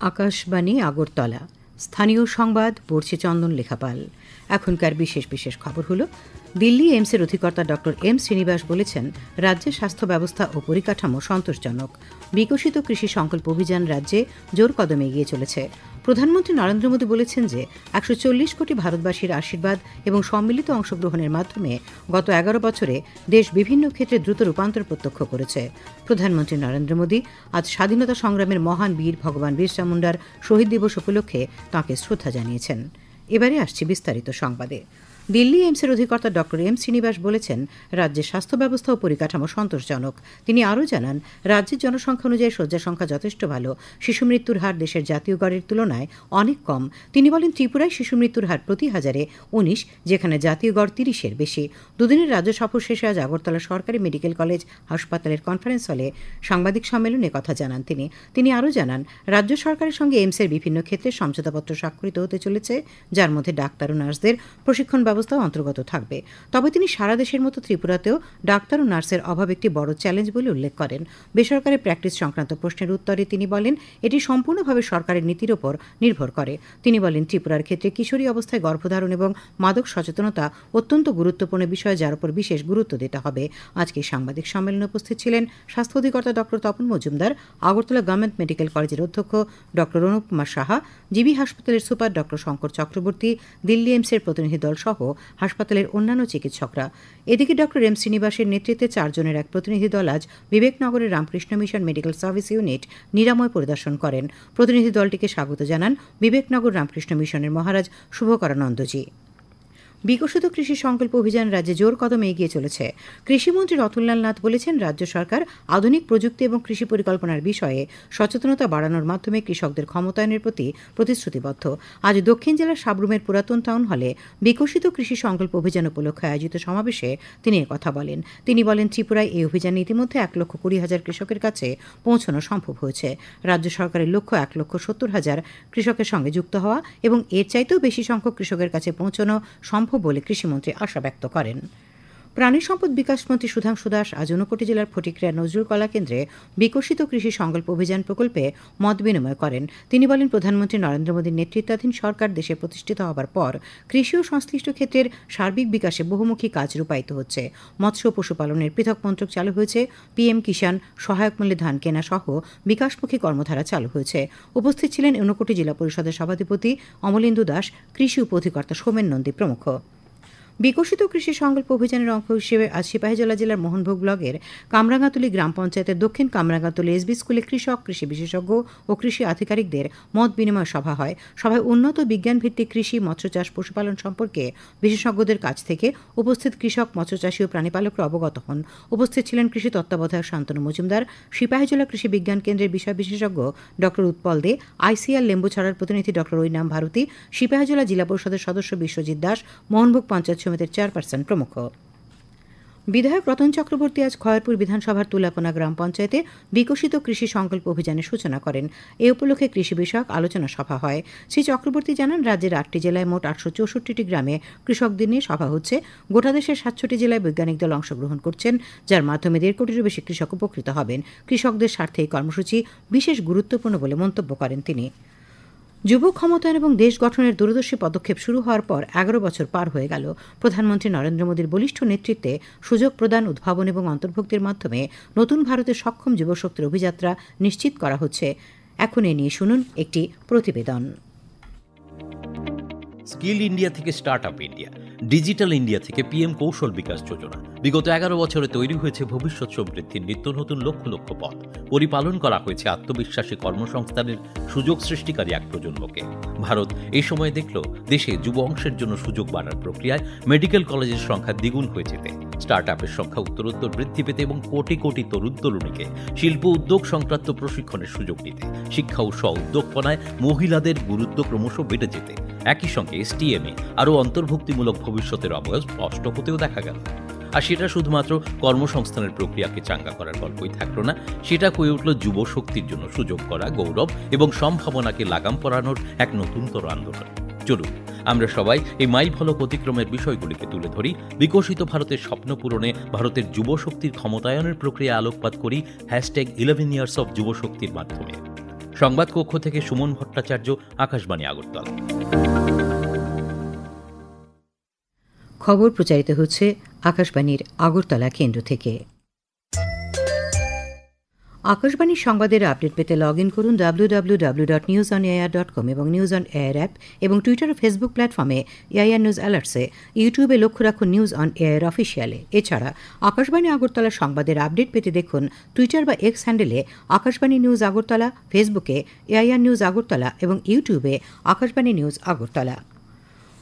আকাশবাণী আগরতলা স্থানীয় সংবাদ পড়ছে চন্দন লেখাপাল। এখনকার বিশেষ বিশেষ খবর হলো, দিল্লি এইমসের অধিকর্তা ড এম শ্রীনিবাস বলেছেন, রাজ্যের স্বাস্থ্য ব্যবস্থা ও পরিকাঠামো সন্তোষজনক। বিকশিত কৃষি সংকল্প অভিযান রাজ্যে জোর কদমে এগিয়ে চলেছে। প্রধানমন্ত্রী নরেন্দ্র মোদী বলেছেন যে ১৪০ কোটি ভারতবাসীর আশীর্বাদ এবং সম্মিলিত অংশগ্রহণের মাধ্যমে গত ১১ বছরে দেশ বিভিন্ন ক্ষেত্রে দ্রুত রূপান্তর প্রত্যক্ষ করেছে। প্রধানমন্ত্রী নরেন্দ্র মোদী আজ স্বাধীনতা সংগ্রামের মহান বীর ভগবান বিরসা মুন্ডার শহীদ দিবস উপলক্ষে তাঁকে শ্রদ্ধা জানিয়েছেন। এবারে আসছে বিস্তারিত সংবাদে। দিল্লি এইমসের অধিকর্তা ড এম শ্রীনিবাস বলেছেন, রাজ্যের স্বাস্থ্য ব্যবস্থা ও পরিকাঠামো সন্তোষজনক। তিনি আরও জানান, রাজ্যের জনসংখ্যা অনুযায়ী শয্যা সংখ্যা যথেষ্ট ভালো। শিশু মৃত্যুর হার দেশের জাতীয় গড়ের তুলনায় অনেক কম। তিনি বলেন, ত্রিপুরায় শিশু মৃত্যুর হার প্রতি হাজারে ১৯, যেখানে জাতীয় গড় ৩০-এর বেশি। দুদিনের রাজ্য সফর শেষে আজ আগরতলা সরকারি মেডিকেল কলেজ হাসপাতালের কনফারেন্স হলে সাংবাদিক সম্মেলনে কথা জানান তিনি আরও জানান, রাজ্য সরকারের সঙ্গে এইমসের বিভিন্ন ক্ষেত্রে সমঝোতাপত্র স্বাক্ষরিত হতে চলেছে, যার মধ্যে ডাক্তার ও নার্সদের প্রশিক্ষণ ব্যবস্থাও অন্তর্গত থাকবে। তবে তিনি সারা দেশের মতো ত্রিপুরাতেও ডাক্তার ও নার্সের অভাব একটি বড় চ্যালেঞ্জ বলে উল্লেখ করেন। বেসরকারি প্র্যাকটিস সংক্রান্ত প্রশ্নের উত্তরে তিনি বলেন, এটি সম্পূর্ণভাবে সরকারের নীতির ওপর নির্ভর করে। তিনি বলেন, ত্রিপুরার ক্ষেত্রে কিশোরী অবস্থায় গর্ভধারণ এবং মাদক সচেতনতা অত্যন্ত গুরুত্বপূর্ণ বিষয়, যার উপর বিশেষ গুরুত্ব দিতে হবে। আজকে সাংবাদিক সম্মেলনে উপস্থিত ছিলেন স্বাস্থ্য অধিকর্তা ড তপন মজুমদার, আগরতলা গভর্নমেন্ট মেডিকেল কলেজের অধ্যক্ষ ড অনুপ কুমার সাহা, জিবি হাসপাতালের সুপার ড শঙ্কর চক্রবর্তী, দিল্লি এইমসের প্রতিনিধি দল সহ হাসপাতালের অন্যান্য চিকিৎসকরা। এদিকে ড এম শ্রীনিবাসের নেতৃত্বে ৪ জনের এক প্রতিনিধি দল আজ বিবেকনগরের Ramakrishna mission medical service unit নিরাময় পরিদর্শন করেন। প্রতিনিধি দলটিকে স্বাগত জানান বিবেকনগর রামকৃষ্ণ মিশনের মহারাজ শুভকরানন্দজি। বিকশিত কৃষি সংকল্প অভিযান রাজ্যে জোর কদমে এগিয়ে চলেছে। কৃষিমন্ত্রী রতনলাল নাথ বলেছেন, রাজ্য সরকার আধুনিক প্রযুক্তি এবং কৃষি পরিকল্পনার বিষয়ে সচেতনতা বাড়ানোর মাধ্যমে কৃষকদের ক্ষমতায়নের প্রতি প্রতিশ্রুতিবদ্ধ। আজ দক্ষিণ জেলার সাবরুমের পুরাতন টাউন হলে বিকশিত কৃষি সংকল্প অভিযান উপলক্ষে আয়োজিত সমাবেশে তিনি কথা বলেন। তিনি বলেন, ত্রিপুরায় এই অভিযানে ইতিমধ্যে ১,২০,০০০ কৃষকের কাছে পৌঁছানো সম্ভব হয়েছে। রাজ্য সরকারের লক্ষ্য ১,৭০,০০০ কৃষকের সঙ্গে যুক্ত হওয়া এবং এর চাইতেও বেশি সংখ্যক কৃষকের কাছে পৌঁছানো সম্ভব বলে কৃষিমন্ত্রী আশা ব্যক্ত করেন। প্রাণী সম্পদ বিকাশ মন্ত্রী সুধাংশু দাস আজ ঊনকোটি জেলার ফটিকরিয়া নজরুল কলা কেন্দ্রে বিকশিত কৃষি সংকল্প অভিযান প্রকল্পে মত বিনিময় করেন। তিনি বলেন, প্রধানমন্ত্রী নরেন্দ্র মোদীর নেতৃত্বাধীন সরকার দেশে প্রতিষ্ঠিত হবার পর কৃষি ও সংশ্লিষ্ট ক্ষেত্রের সার্বিক বিকাশে বহুমুখী কাজ রূপায়িত হচ্ছে। মৎস্য ও পশুপালনের পৃথক মন্ত্রক চালু হয়েছে, পিএম কিষাণ, সহায়ক মূল্যে ধান কেনা সহ বিকাশমুখী কর্মধারা চালু হয়েছে। উপস্থিত ছিলেন ঊনকোটি জেলা পরিষদের সভাধিপতি অমলেন্দু দাস, কৃষি উপ অধিকর্তা সোমেন নন্দী প্রমুখ। বিকশিত কৃষি সংকল্প অভিযানের অংশ হিসেবে আজ সিপাহীজলা জেলার মোহনভোগ ব্লকের কামরাঙ্গাতুলি গ্রাম পঞ্চায়েতের দক্ষিণ কামরাঙ্গাতুলি এসবি স্কুলে কৃষক, কৃষি বিশেষজ্ঞ ও কৃষি আধিকারিকদের মত বিনিময় সভা হয়। সভায় উন্নত বিজ্ঞানভিত্তিক কৃষি, মৎস্য চাষ, পশুপালন সম্পর্কে বিশেষজ্ঞদের কাছ থেকে উপস্থিত কৃষক, মৎস্যচাষী ও প্রাণীপালকরা অবগত হন। উপস্থিত ছিলেন কৃষি তত্ত্বাবধায়ক শান্তনু মজুমদার, সিপাহীজলা কৃষি বিজ্ঞান কেন্দ্রের বিষয় বিশেষজ্ঞ ড উৎপল দে, আইসিআর লেম্বুছড়ার প্রতিনিধি ড ঐনাম ভারতী, সিপাহীজলা জেলা পরিষদের সদস্য বিশ্বজিৎ দাস, মোহনভোগ পঞ্চায়েত সমিতির চেয়ারপারসন প্রমুখ। বিধায়ক রতন চক্রবর্তী আজ খয়েরপুর বিধানসভার তুলাকোনা গ্রাম পঞ্চায়েতে বিকশিত কৃষি সংকল্প অভিযানের সূচনা করেন। এ উপলক্ষে কৃষি বিষয়ক আলোচনা সভা হয়। শ্রী চক্রবর্তী জানান, রাজ্যের ৮টি জেলায় মোট ৮৬৪টি গ্রামে কৃষকদের নিয়ে সভা হচ্ছে। গোটা দেশের ৭৬টি জেলায় বৈজ্ঞানিক দল অংশগ্রহণ করছেন, যার মাধ্যমে ১.৫ কোটিরও বেশি কৃষক উপকৃত হবেন। কৃষকদের স্বার্থে এই কর্মসূচি বিশেষ গুরুত্বপূর্ণ বলে মন্তব্য করেন তিনি। যুব ক্ষমতায়ন এবং দেশ গঠনের দূরদর্শী পদক্ষেপ শুরু হওয়ার পর ১১ বছর পার হয়ে গেল। প্রধানমন্ত্রী নরেন্দ্র মোদীর বলিষ্ঠ নেতৃত্বে সুযোগ প্রদান, উদ্ভাবন এবং অন্তর্ভুক্তির মাধ্যমে নতুন ভারতের সক্ষম যুবশক্তির অভিযাত্রা নিশ্চিত করা হচ্ছে। এখন এ নিয়ে শুনুন একটি প্রতিবেদন। স্কিল ইন্ডিয়া থেকে start up India, digital India থেকে পিএম কৌশল বিকাশ যোজনা, বিগত ১১ বছরে তৈরি হয়েছে ভবিষ্যৎ সমৃদ্ধির নিত্য নতুন লক্ষ লক্ষ পথ। পরিপালন করা হয়েছে আত্মবিশ্বাসী কর্মসংস্থানের সুযোগ সৃষ্টিকারী এক প্রজন্মকে। ভারত এই সময় দেখল দেশে যুব অংশের জন্য সুযোগ বাড়ার প্রক্রিয়ায় মেডিকেল কলেজের সংখ্যা দ্বিগুণ হয়ে যেতে, স্টার্ট আপের সংখ্যা উত্তরোত্তর বৃদ্ধি পেতে এবং কোটি কোটি তরুণ তরুণীকে শিল্প উদ্যোগ সংক্রান্ত প্রশিক্ষণের সুযোগ দিতে, শিক্ষা ও স্ব উদ্যোগপনায় মহিলাদের গুরুত্ব ক্রমশ বেড়ে যেতে, একই সঙ্গে এসটিএমে আরও অন্তর্ভুক্তিমূলক ভবিষ্যতের অবয়ব স্পষ্ট হতেও দেখা গেল। আর সেটা শুধুমাত্র কর্মসংস্থানের প্রক্রিয়াকে চাঙ্গা করার গল্পই থাকলো না, সেটা হয়ে উঠল যুব শক্তির জন্য সুযোগ করা, গৌরব এবং সম্ভাবনাকে লাগাম পরানোর এক নতুনতর আন্দোলন। চলুন আমরা সবাই এই মাইল ফলক অতিক্রমের বিষয়গুলিকে তুলে ধরি, বিকশিত ভারতের স্বপ্ন পূরণে ভারতের যুবশক্তির ক্ষমতায়নের প্রক্রিয়া আলোকপাত করি #11 ইয়ার্স অফ যুবশক্তির মাধ্যমে। সংবাদ কক্ষ থেকে সুমন ভট্টাচার্য, আকাশবাণী আগরতলা। খবর প্রচারিত হচ্ছে আকাশবাণীর আগরতলা কেন্দ্র থেকে। আকাশবাণীর সংবাদের আপডেট পেতে লগ ইন করুন www.newsonair.com এবং নিউজ অন এয়ার অ্যাপ এবং টুইটার ও ফেসবুক প্ল্যাটফর্মে এআইআর নিউজ অ্যালার্টসে। ইউটিউবে লক্ষ্য রাখুন নিউজ অন এয়ার অফিসিয়ালে। এছাড়া আকাশবাণী আগরতলা সংবাদের আপডেট পেতে দেখুন টুইটার বা এক্স হ্যান্ডেলে আকাশবাণী নিউজ আগরতলা, ফেসবুকে এআইআর নিউজ আগরতলা এবং ইউটিউবে আকাশবাণী নিউজ আগরতলা।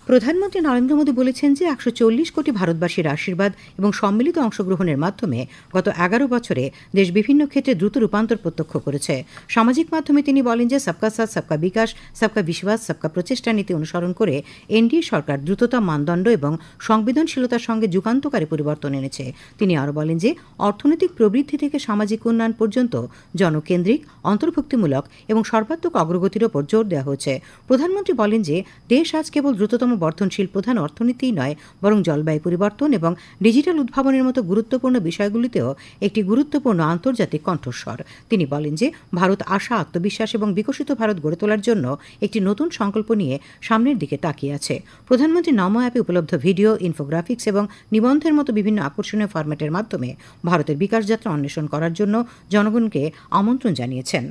প্রধানমন্ত্রী নরেন্দ্র মোদী বলেছেন যে 140 কোটি ভারতবাসীর আশীর্বাদ এবং সম্মিলিত অংশগ্রহণের মাধ্যমে গত 11 বছরে দেশ বিভিন্ন ক্ষেত্রে দ্রুত রূপান্তর প্রত্যক্ষ করেছে। সামাজিক মাধ্যমে তিনি বলেন যে সবকা সাথ সবকা বিকাশ, সবকা বিশ্বাস, সবকা প্রচেষ্টা নীতি অনুসরণ করে এনডিএ সরকার দ্রুততা, মানদণ্ড এবং সংবেদনশীলতার সঙ্গে যুগান্তকারী পরিবর্তন এনেছে। তিনি আরও বলেন যে অর্থনৈতিক প্রবৃদ্ধি থেকে সামাজিক উন্নয়ন পর্যন্ত জনকেন্দ্রিক, অন্তর্ভুক্তিমূলক এবং সর্বাত্মক অগ্রগতির ওপর জোর দেওয়া হয়েছে। প্রধানমন্ত্রী বলেন যে দেশ আজ কেবল দ্রুততম বর্ধনশীল প্রধান অর্থনীতিই নয়, বরং জলবায়ু পরিবর্তন এবং ডিজিটাল উদ্ভাবনের মতো গুরুত্বপূর্ণ বিষয়গুলিতেও একটি গুরুত্বপূর্ণ আন্তর্জাতিক কণ্ঠস্বর। তিনি বলেন যে ভারত আশা, আত্মবিশ্বাস এবং বিকশিত ভারত গড়ে তোলার জন্য একটি নতুন সংকল্প নিয়ে সামনের দিকে তাকিয়ে আছে। প্রধানমন্ত্রী নমো অ্যাপে উপলব্ধ ভিডিও, ইনফোগ্রাফিক্স এবং নিবন্ধের মতো বিভিন্ন আকর্ষণীয় ফরম্যাটের মাধ্যমে ভারতের বিকাশ যাত্রা অন্বেষণ করার জন্য জনগণকে আমন্ত্রণ জানিয়েছেন।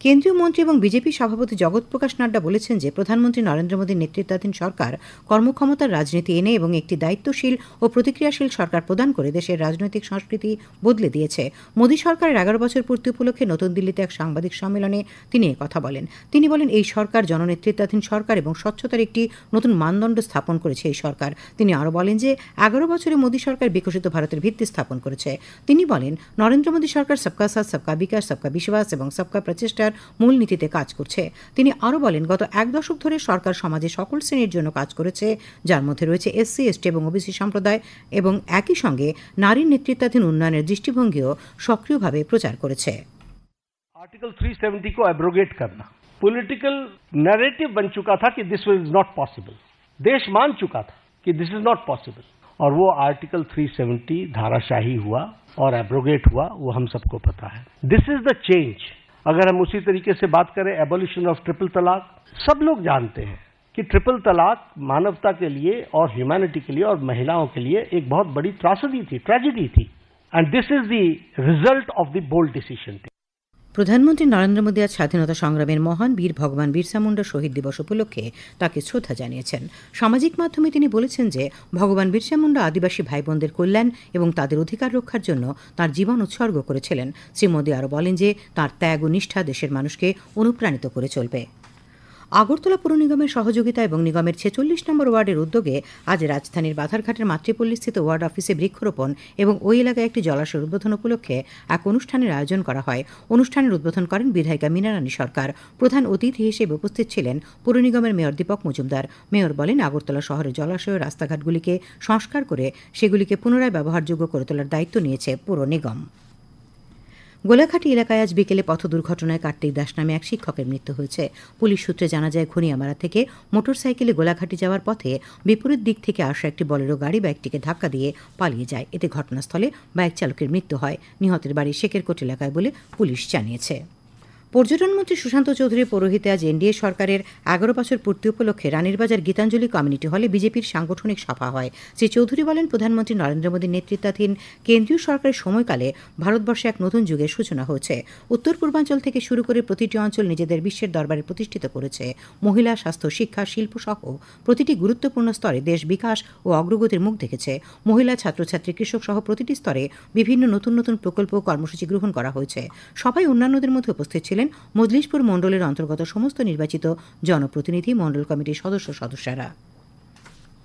কেন্দ্রীয় মন্ত্রী এবং বিজেপি সভাপতি জগৎ প্রকাশ নাড্ডা বলেছেন যে প্রধানমন্ত্রী নরেন্দ্র মোদীর নেতৃত্বাধীন সরকার কর্মক্ষমতার রাজনীতি এনে এবং একটি দায়িত্বশীল ও প্রতিক্রিয়াশীল সরকার প্রদান করে দেশের রাজনৈতিক সংস্কৃতি বদলে দিয়েছে। মোদী সরকারের 11 বছর পূর্তি উপলক্ষে নতুন দিল্লিতে এক সাংবাদিক সম্মেলনে তিনি কথা বলেন। তিনি বলেন, এই সরকার জননেতৃত্বাধীন সরকার এবং স্বচ্ছতার একটি নতুন মানদণ্ড স্থাপন করেছে এই সরকার। তিনি আরও বলেন যে 11 বছরে মোদী সরকার বিকশিত ভারতের ভিত্তি স্থাপন করেছে। তিনি বলেন, নরেন্দ্র মোদী সরকার সবকা সাথ সবকা বিকাশ, সবকা বিশ্বাস এবং সবকা প্রচেষ্টার মূলনীতিতে কাজ করছে। তিনি আরও বলেন, গত 1 দশক ধরে সরকার সমাজে সকল শ্রেণীর জন্য কাজ করেছে, যার মধ্যে রয়েছে এসসি, এসটি এবং ওবিসি সম্প্রদায়, এবং একই সঙ্গে নারীর নেতৃত্বাধীন উন্নয়নের দৃষ্টিভঙ্গিও সক্রিয়ভাবে প্রচার করেছে। आर्टिकल 370 को एब्रोगेट करना पॉलिटिकल नैरेटिव बन चुका था कि दिस इज नॉट पॉसिबल। देश मान चुका था कि दिस इज नॉट पॉसिबल, और वो आर्टिकल 370 धाराशाही हुआ और एब्रोगेट हुआ, वो हम सबको पता है। This is the change. अगर हम उसी तरीके से बात करें एबोलिशन ऑफ ट्रिपल तलाक, सब लोग जानते हैं कि ट्रिपल तलाक मानवता के लिए और ह्यूमैनिटी के लिए और महिलाओं के लिए एक बहुत बड़ी त्रासदी थी, ट्रेजेडी थी, and this is the result of the bold decision. প্রধানমন্ত্রী নরেন্দ্র মোদী আজ স্বাধীনতা সংগ্রামের মহান বীর ভগবান বিরসা মুন্ডা শহীদ দিবস উপলক্ষে তাকে শ্রদ্ধা জানিয়েছেন। সামাজিক মাধ্যমে তিনি বলেছেন যে ভগবান বিরসা মুন্ডা আদিবাসী ভাই বোনদের কল্যাণ এবং তাদের অধিকার রক্ষার জন্য তার জীবন উৎসর্গ করেছিলেন। শ্রী মোদী আরও বলেন যে তার ত্যাগ ও নিষ্ঠা দেশের মানুষকে অনুপ্রাণিত করে চলবে। আগরতলা পৌর নিগমের সহযোগিতা এবং নিগমের 46 নম্বর ওয়ার্ডের উদ্যোগে আজ রাজধানীর বাধারঘাটের মাতৃপল্লীস্থিত ওয়ার্ড অফিসে বৃক্ষরোপণ এবং ওই এলাকায় একটি জলাশয় উদ্বোধন উপলক্ষে এক অনুষ্ঠানের আয়োজন করা হয়। অনুষ্ঠানের উদ্বোধন করেন বিধায়িকা মীনা রানী সরকার। প্রধান অতিথি হিসেবে উপস্থিত ছিলেন পৌর নিগমের মেয়র দীপক মজুমদার। মেয়র বলেন, আগরতলা শহরের জলাশয় ও রাস্তাঘাটগুলিকে সংস্কার করে সেগুলিকে পুনরায় ব্যবহারযোগ্য করে তোলার দায়িত্ব নিয়েছে পৌর নিগম। গোলাঘাটি এলাকায় আজ বিকেলে পথ দুর্ঘটনায় কার্তিক দাস নামে এক শিক্ষকের মৃত্যু হয়েছে। পুলিশ সূত্রে জানা যায়, ঘনিয়ামারা থেকে মোটরসাইকেলে গোলাঘাটি যাওয়ার পথে বিপরীত দিক থেকে আসা একটি বলেরো গাড়ি বাইকটিকে ধাক্কা দিয়ে পালিয়ে যায়। এতে ঘটনাস্থলে বাইক চালকের মৃত্যু হয়। নিহতের বাড়ি শেখেরকোট এলাকায় বলে পুলিশ জানিয়েছে। পর্যটনমন্ত্রী সুশান্ত চৌধুরীর পৌরোহিত্যে আজ এনডিএ সরকারের 11 বছর পূর্তি উপলক্ষে রানীরবাজার গীতাঞ্জলি কমিউনিটি হলে বিজেপির সাংগঠনিক সভা হয়। শ্রী চৌধুরী বলেন, প্রধানমন্ত্রী নরেন্দ্র মোদীর নেতৃত্বাধীন কেন্দ্রীয় সরকারের সময়কালে ভারতবর্ষে এক নতুন যুগের সূচনা হয়েছে। উত্তর পূর্বাঞ্চল থেকে শুরু করে প্রতিটি অঞ্চল নিজেদের বিশ্বের দরবারে প্রতিষ্ঠিত করেছে। মহিলা, স্বাস্থ্য, শিক্ষা, শিল্প সহ প্রতিটি গুরুত্বপূর্ণ স্তরে দেশ বিকাশ ও অগ্রগতির মুখ দেখেছে। মহিলা, ছাত্রছাত্রী, কৃষক সহ প্রতিটি স্তরে বিভিন্ন নতুন নতুন প্রকল্প ও কর্মসূচি গ্রহণ করা হয়েছে। সবাই অন্যান্যদের মধ্যে উপস্থিত ছিলেন মজলিশপুর মণ্ডলের অন্তর্গত সমস্ত নির্বাচিত জনপ্রতিনিধি, মণ্ডল কমিটির সদস্যরা।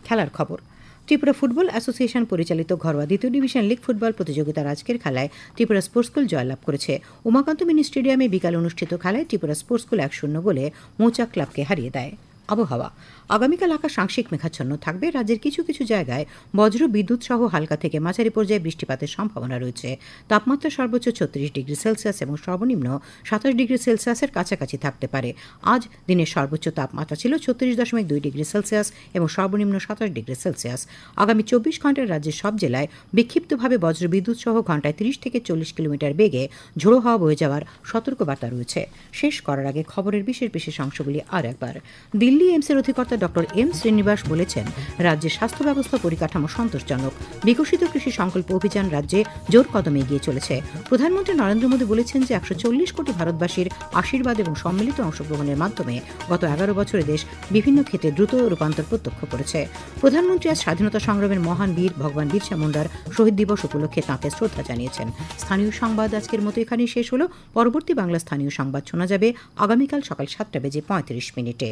খেলার খবর। ত্রিপুরা ফুটবল অ্যাসোসিয়েশন পরিচালিত ঘরোয়া দ্বিতীয় ডিভিশন লীগ ফুটবল প্রতিযোগিতার আজকের খেলায় ত্রিপুরা স্পোর্টস স্কুল জয়লাভ করেছে। উমাকান্ত মিনি স্টেডিয়ামে বিকালে অনুষ্ঠিত খেলায় ত্রিপুরা স্পোর্টস স্কুল 1-0 গোলে মৌচাক ক্লাবকে হারিয়ে দেয়। আবহাওয়া। আগামীকাল আকাশ আংশিক মেঘাচ্ছন্ন থাকবে। রাজ্যের কিছু কিছু জায়গায় বজ্র বিদ্যুৎ সহ হালকা থেকে মাঝারি পর্যায়ে বৃষ্টিপাতের সম্ভাবনা রয়েছে। তাপমাত্রা সর্বোচ্চ 36 ডিগ্রি সেলসিয়াস এবং সর্বনিম্ন 27 ডিগ্রি সেলসিয়াসের কাছাকাছি থাকতে পারে। আজ দিনের সর্বোচ্চ তাপমাত্রা ছিল 36.2 ডিগ্রি সেলসিয়াস এবং সর্বনিম্ন 27 ডিগ্রি সেলসিয়াস। আগামী 24 ঘন্টায় রাজ্যের সব জেলায় বিক্ষিপ্তভাবে বজ্র বিদ্যুৎ সহ ঘন্টায় 30 থেকে 40 কিলোমিটার বেগে ঝোড়ো হাওয়া বয়ে যাওয়ার সতর্কবার্তা রয়েছে। শেষ করার আগে খবরের বিশেষ বিশেষ অংশগুলি আর একবার। দিল্লি এইমসের অধিকর্তা ডক্টর এম শ্রীনিবাস বলেছেন, রাজ্যের স্বাস্থ্য ব্যবস্থা পরিকাঠামো সন্তোষজনক। বিকশিত কৃষি সংকল্প অভিযান রাজ্যে জোর কদমে এগিয়ে চলেছে। প্রধানমন্ত্রী নরেন্দ্র মোদী বলেছেন যে 140 কোটি ভারতবাসীর আশীর্বাদ এবং সম্মিলিত অংশগ্রহণের মাধ্যমে গত 11 বছরে দেশ বিভিন্ন ক্ষেত্রে দ্রুত রূপান্তর প্রত্যক্ষ করেছে। প্রধানমন্ত্রী আজ স্বাধীনতা সংগ্রামের মহান বীর ভগবান বিরসা মুন্ডার শহীদ দিবস উপলক্ষে তাঁকে শ্রদ্ধা জানিয়েছেন। স্থানীয় সংবাদ আজকের মতো এখানেই শেষ হলো। পরবর্তী বাংলা স্থানীয় সংবাদ শোনা যাবে আগামীকাল সকাল 7:35 মিনিটে।